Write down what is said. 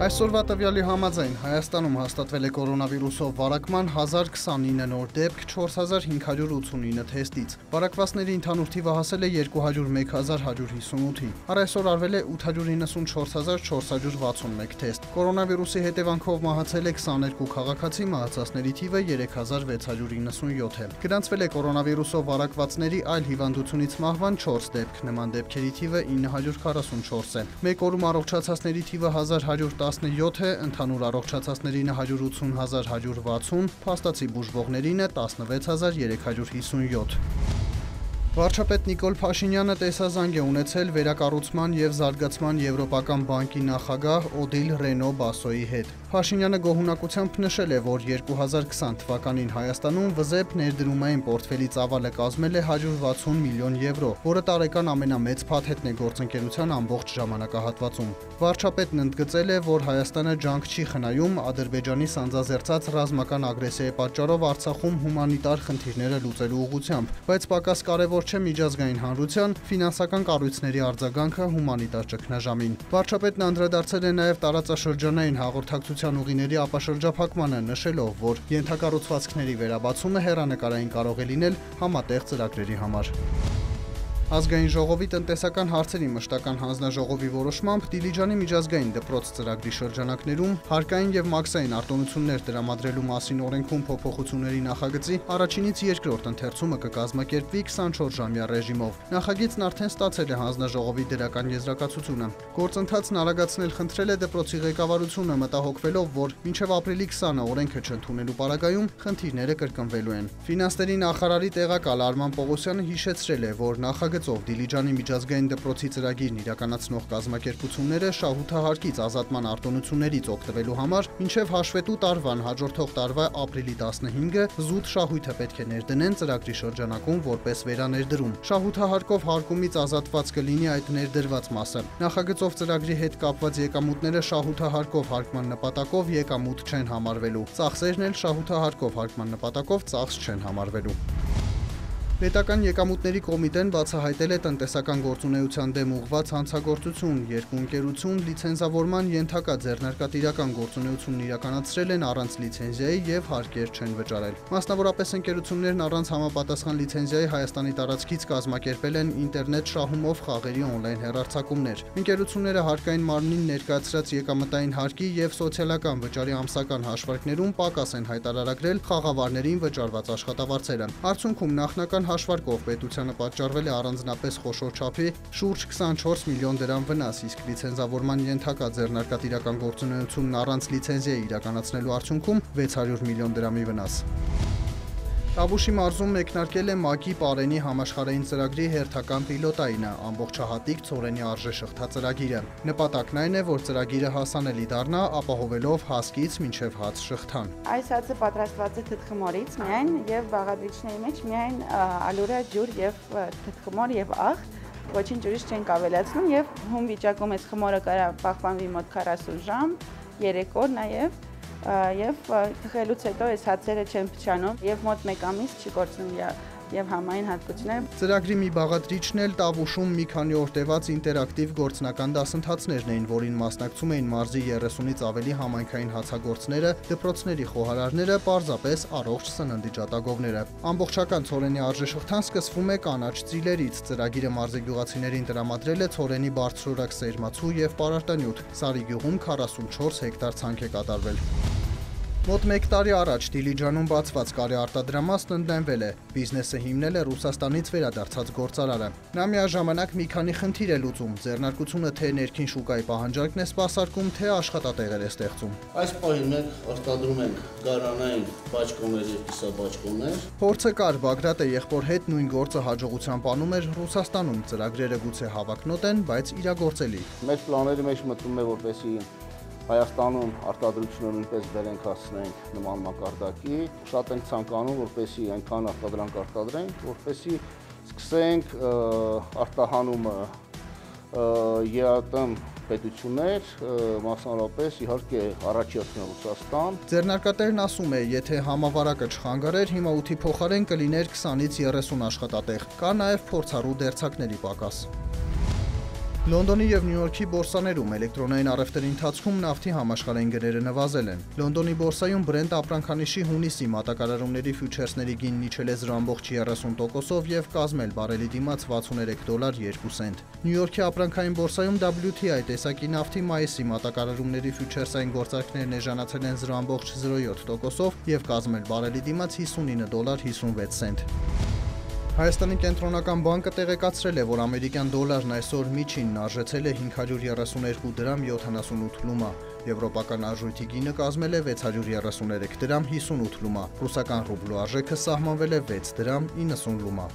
Այսօրվա տվյալի համաձայն Հայաստանում հաստատվել է կորոնավիրուսով վարակման 1029 նոր դեպք 4589 թեստից։ Վարակվածների ընդհանուր թիվը հասել է 201158-ի։ Առ այսօր արվել է 894461 թեստ։ Կորոնավիրուսի հետևանքով մահացել է 22 քաղաքացի, մահացածների թիվը 3697 է։ Գրանցվել է կորոնավիրուսով վարակվածների այլ հիվանդությունից մահվան 4 դեպք, նման դեպքերի թիվը 944 է։ Մեկ օրում առողջացածների թիվը 1117 է, ընդհանուր առողջացածներինը 180160, փաստացի բուժվողներինը 16357։ Վարչապետ Նիկոլ Փաշինյանը տեսազանգ է ունեցել վերակառուցման և զարգացման Եվրոպական բանկի նախագահ Օդիլ Ռենո Բասոյի հետ։ Փաշինյանը գոհունակությամբ նշել է, որ 2020 թվականին Հայաստանում ՎԶԵՊ ներդրումային պորտֆելի ծավալը կազմել է 160 միլիոն եվրո, որը տարեկան ամենամեծ փաթեթն է գործընկերության ամբողջ ժամանակահատվածում։ Վարչապետն ընդգծել է, որ Հայաստանը ջանք չի խնայում Ադրբեջանի սանձազերծած ռազմական ագրեսիայի պատճառով Արցախում հումանիտար խնդիրները լուծելու ուղղությամբ, բայց պակաս կարևոր չէ միջազգային հանրության ֆինանսական կառույցների արձագանքը հումանիտար ճգնաժամին։ Վարչապետն անդրադարձել է նաև տարածաշրջանային հաղորդակցության ուղիների ապաշրջափակմանը, նշելով, որ ենթակառուցվածքների վերաբացումը հեռանկարային կարող է լինել համատեղ ծրագրերի համար։ Ազգային ժողովի տնտեսական հարցերի մշտական հանձնաժողովի որոշմամբ Դիլիջանի միջազգային դպրոց ծրագրի շրջանակներում հարկային և մաքսային արտոնություններ տրամադրելու մասին օրենքում փոփոխությունների նախագծի առաջինից երկրորդ ընթերցումը կկազմակերպվի 24-ժամյա ռեժիմով։ Նախագիծն արդեն ստացել է հանձնաժողովի դրական եզրակացությունը։ Գործընթացն արագացնել խնդրել է դպրոցի ղեկավարությունը, մտահոգվելով, որ մինչև ապրիլի 20-ը օրենքը չընդունելու պարագայում խնդիրները կրկնվելու են։ Ֆինանսների նախարարի տեղակալ Արման Պողոսյանը հիշեցրել է, որ նախագծով Դիլիջանի միջազգային դպրոցի ծրագիրն իրականացնող կազմակերպությունները շահութահարկից ազատման արտոնություններից օգտվելու համար մինչև հաշվետու տարվան հաջորդող տարվա ապրիլի 15-ը զուտ շահույթը պետք է ներդնեն ծրագրի շրջանակում որպես վերաներդրում։ Շահութահարկով հարկումից ազատված կլինի այդ ներդրված մասը։ Նախագծով ծրագրի հետ կապված եկամուտները շահութահարկով հարկման նպատակով եկամուտ չեն համարվելու։ Ծախսերն էլ շահութահարկով հարկման նպատակով ծախս չեն համարվելու։ Պետական եկամուտների կոմիտեն բացահայտել է տնտեսական գործունեության դեմ ուղղված հանցագործություն, երկու ընկերություն լիցենզավորման ենթակա ձեռնարկատիրական գործունեությունն իրականացրել են առանց լիցենզիայի և հարկեր չեն վճարել։ Մասնավորապես ընկերություններն առանց համապատասխան լիցենզիայի Հայաստանի տարածքից կազմակերպել են ինտերնետ շահումով խաղերի օնլայն հեռարձակումներ։ Ընկերությունները հարկային մարմնին ներկայացրած եկամտային հարկի և սոցիալական վճարի ամսական հաշվարկներում պակաս են հայտարարագրել խաղավարներին վճարված աշխատավարձերը։ Արդյունքում նախնական հաշվարկով պետությանը պատճառվել է առանձնապես խոշոր չափի շուրջ 24 միլիոն դրամ վնաս, իսկ լիցենզավորման ենթակա ձեռնարկատիրական գործունեությունն առանց լիցենզիայի իրականացնելու արդյունքում 600 միլիոն դրամի վնաս։ Տավուշի մարզում մեկնարկել է ՄԱԿ-ի Պարենի համաշխարհային ծրագրի հերթական պիլոտայինը, ամբողջահատիկ ցորենի արժեշղթա ծրագիրը։ Նպատակն այն է, որ ծրագիրը հասանելի դառնա, ապահովելով հասկից մինչև հաց շղթան։ Այս հացը պատրաստված է թթխմորից միայն եւ բաղադրիչների մեջ միայն ալուրը, ջուր եւ թթխմոր եւ աղ, ոչինչ ուրիշ չենք ավելացնում եւ հում վիճակում այս խմորը կարա պահպանվի մոտ 40 ժամ, 3 օր նաեւ եւ թխելուց հետո այս հացերը չեն փչանում եւ մոտ 1 ամիս չի կորցնում եւ համային հատկությունները։ Ծրագրի մի բաղադրիչն էլ Տավուշում մի քանի օր տևած ինտերակտիվ գործնական դասընթացներն էին, որին մասնակցում էին մարզի 30-ից ավելի համայնքային հացագործները, դպրոցների խոհարարները, պարզապես առողջ սննդի ջատագովները։ Ամբողջական ցորենի արժեշղթան սկսվում է կանաչ ծիլերից։ Ծրագիրը մարզի գյուղացիներին տրամադրել է ցորենի բարձրորակ սերմացու եւ պարարտանյութ։ Սարի գյուղում 44 հեկտար ցանք է կատարվել։ Մոտ 1 տարի առաջ Դիլիջանում բացված կարի արտադրամասն ընդլայնվել է։ Բիզնեսը հիմնել է Ռուսաստանից վերադարձած գործարարը։ Նա միաժամանակ մի քանի խնդիր է լուծում։ Ձեռնարկությունը թե ներքին շուկայի պահանջարկն է սպասարկում, թե աշխատատեղեր է ստեղծում։ Այս պահին մենք արտադրում ենք գարանային բաճկոներ և կիսաբաճկոներ։ Փորձը կար, Բագրատը եղբոր հետ նույն գործը հաջողությամբ անում էր Ռուսաստանում։ Ծրագրերը գուցե հավակնոտ են, բայց իրագործելի։ Մեր պլանների մեջ մտնում է, որպեսզի Հայաստանում արտադրությունը նույնպես վերենք հասցնենք նման մակարդակի, շատ ենք ցանկանում, որպեսզի այնքան արտադրանք արտադրենք, որպեսզի սկսենք արտահանումը ԵԱՏՄ պետություններ, մասնավորապես իհարկե առաջերտն Ռուսաստան։ Ձեռնարկատերն ասում է, եթե համավարակը չխանգարեր, հիմա 8-ի փոխարեն կլիներ 20-ից 30 աշխատատեղ։ Կա նաև փորձառու դերձակների պակաս։ Լոնդոնի եւ Նյու Յորքի բորսաներում էլեկտրոնային առևտրի ընթացքում նավթի համաշխարհային գները նվազել են։ Լոնդոնի բորսայում Brent ապրանքանիշի հունիսի մատակարարումների ֆյուչերսների գինն իջել է 0.30%-ով եւ կազմել բարելի դիմաց $63.2 սենտ։ Նյու Յորքի ապրանքային բորսայում WTI տեսակի նավթի մայիսի մատակարարումների ֆյուչերսային գործարքներն էժանացել են 0.07%-ով եւ կազմել բարելի դիմաց $59.56 սենտ։ Հայաստանի կենտրոնական բանկը տեղեկացրել է, որ ամերիկյան դոլարն այսօր միջինն արժեցել է 532 դրամ 78 լումա, եվրոպական արժույթի գինը կազմել է 633 դրամ 58 լումա, ռուսական ռուբլու արժեքը սահմանվել է 6 դրամ 90 լումա։